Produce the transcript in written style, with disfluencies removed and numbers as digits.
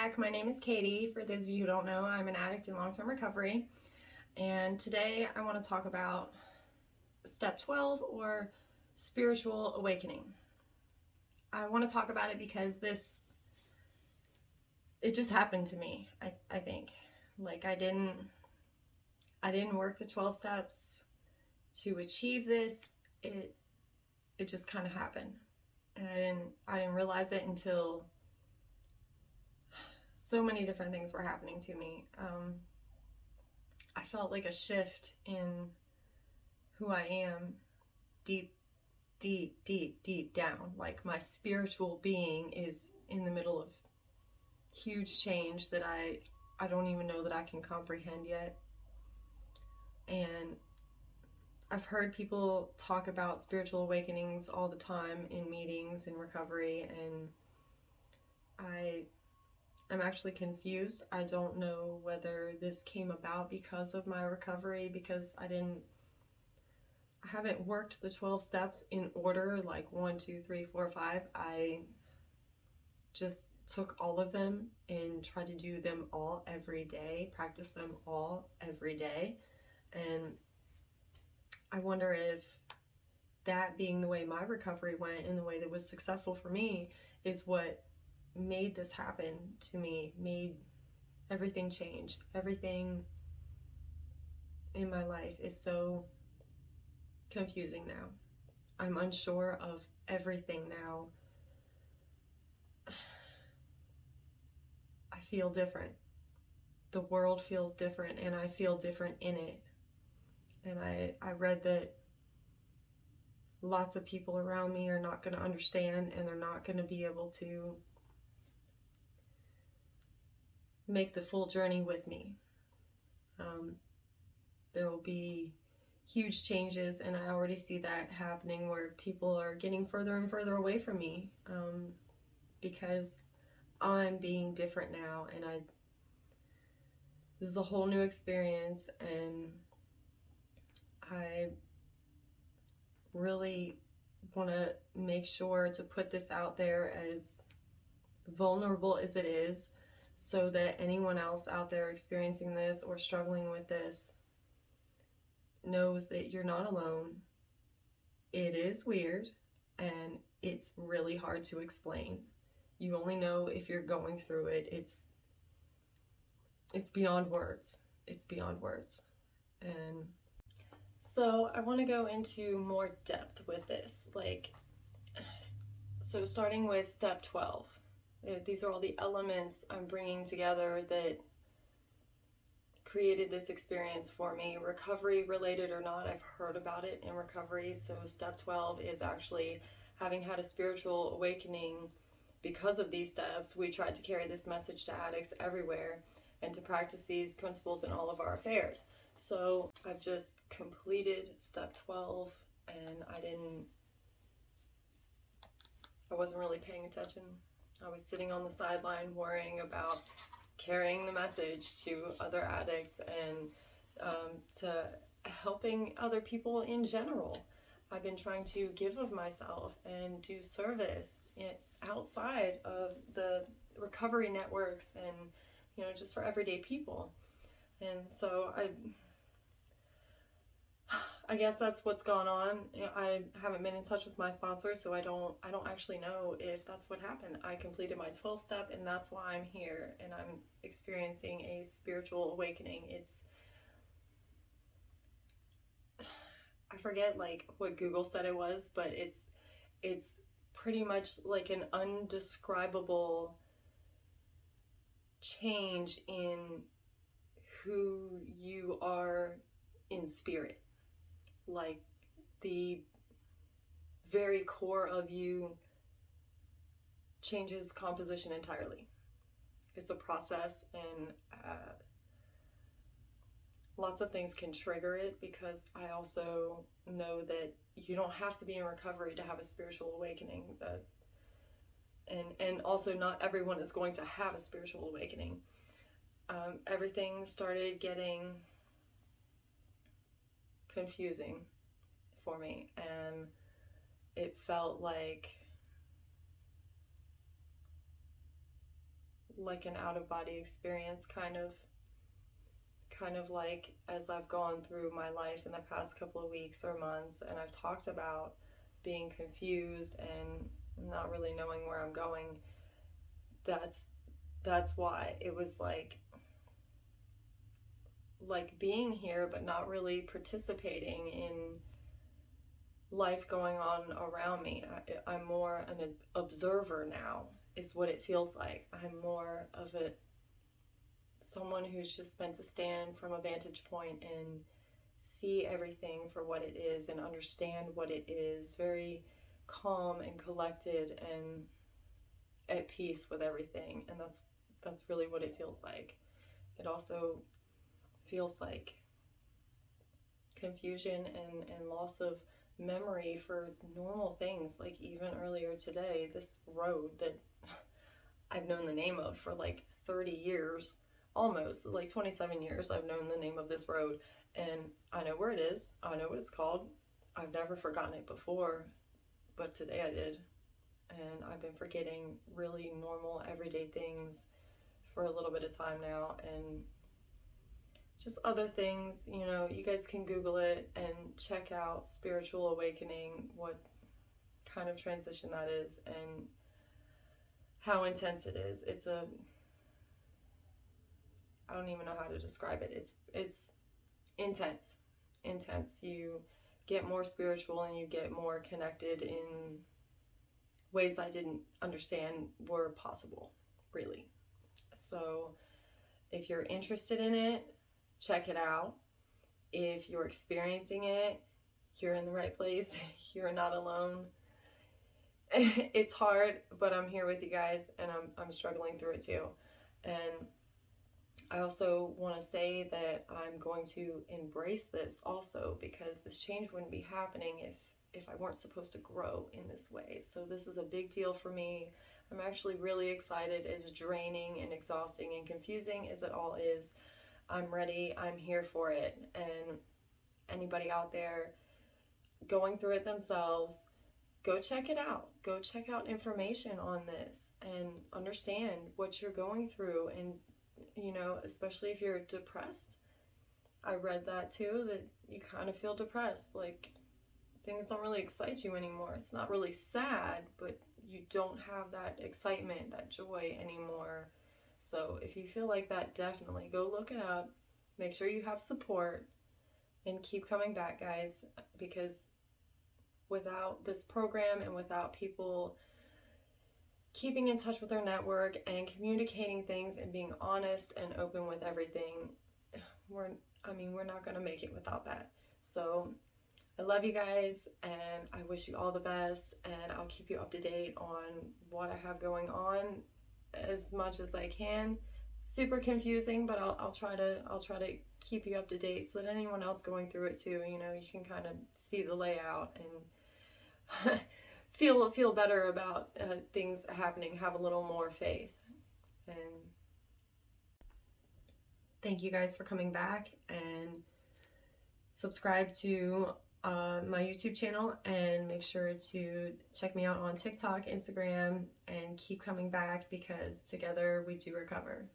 back. My name is Katie. For those of you who don't know, I'm an addict in long-term recovery. And today I want to talk about step 12 or spiritual awakening. I want to talk about it because it just happened to me, I think. Like I didn't work the 12 steps to achieve this. It just kind of happened. And I didn't realize it until so many different things were happening to me. I felt like a shift in who I am deep down. Like my spiritual being is in the middle of huge change that I don't even know that I can comprehend yet. And I've heard people talk about spiritual awakenings all the time in meetings in recovery, and I'm actually confused. I don't know whether this came about because of my recovery, because I haven't worked the 12 steps in order, like 1, 2, 3, 4, 5. I just took all of them and tried to do them all every day, practice them all every day. And I wonder if that being the way my recovery went and the way that was successful for me is what made this happen to me, made everything change. Everything in my life is so confusing now. I'm unsure of everything now. I feel different. The world feels different, and I feel different in it. And I read that lots of people around me are not going to understand, and they're not going to be able to make the full journey with me. There will be huge changes, and I already see that happening, where people are getting further and further away from me because I'm being different now, and this is a whole new experience, and I really want to make sure to put this out there as vulnerable as it is, so that anyone else out there experiencing this or struggling with this knows that you're not alone. It is weird, and it's really hard to explain. You only know if you're going through it. It's beyond words. It's beyond words. And so I want to go into more depth with this. So starting with step 12. These are all the elements I'm bringing together that created this experience for me, recovery related or not. I've heard about it in recovery. So step 12 is actually having had a spiritual awakening. Because of these steps, we tried to carry this message to addicts everywhere and to practice these principles in all of our affairs. So I've just completed step 12, and I wasn't really paying attention. I was sitting on the sideline worrying about carrying the message to other addicts and to helping other people in general. I've been trying to give of myself and do service outside of the recovery networks, and just for everyday people. And so I guess that's what's gone on. I haven't been in touch with my sponsor, so I don't actually know if that's what happened. I completed my 12th step, and that's why I'm here, and I'm experiencing a spiritual awakening. I forget what Google said it was, but it's pretty much like an undescribable change in who you are in spirit. Like the very core of you changes composition entirely. It's a process, and lots of things can trigger it, because I also know that you don't have to be in recovery to have a spiritual awakening. And also not everyone is going to have a spiritual awakening. Everything started getting confusing for me, and it felt like like an out-of-body experience, kind of like as I've gone through my life in the past couple of weeks or months, and I've talked about being confused and not really knowing where I'm going. That's why it was like being here but not really participating in life going on around me. I'm more an observer now, is what it feels like. I'm more of someone who's just meant to stand from a vantage point and see everything for what it is and understand what it is, very calm and collected and at peace with everything. And that's really what it feels like. It also feels like confusion and loss of memory for normal things. Like even earlier today, this road that I've known the name of for like 30 years, almost like 27 years I've known the name of this road, and I know where it is, I know what it's called. I've never forgotten it before, but today I did. And I've been forgetting really normal everyday things for a little bit of time now, and just other things. You know, you guys can Google it and check out spiritual awakening, what kind of transition that is and how intense it is. I don't even know how to describe it. It's intense. You get more spiritual and you get more connected in ways I didn't understand were possible, really. So if you're interested in it, check it out. If you're experiencing it, you're in the right place. You're not alone. It's hard, but I'm here with you guys, and I'm struggling through it too. And I also want to say that I'm going to embrace this also, because this change wouldn't be happening if I weren't supposed to grow in this way. So this is a big deal for me. I'm actually really excited. As draining and exhausting and confusing as it all is, I'm ready. I'm here for it. And anybody out there going through it themselves, go check it out. Go check out information on this and understand what you're going through. And, you know, especially if you're depressed. I read that too, that you kind of feel depressed. Like things don't really excite you anymore. It's not really sad, but you don't have that excitement, that joy anymore. So if you feel like that, definitely go look it up. Make sure you have support and keep coming back, guys, because without this program and without people keeping in touch with their network and communicating things and being honest and open with everything, we're not going to make it without that. So I love you guys, and I wish you all the best, and I'll keep you up to date on what I have going on as much as I can. Super confusing, but I'll try to keep you up to date so that anyone else going through it too, you know, you can kind of see the layout and feel better about things happening, have a little more faith. And thank you guys for coming back, and subscribe to my YouTube channel, and make sure to check me out on TikTok, Instagram, and keep coming back, because together we do recover.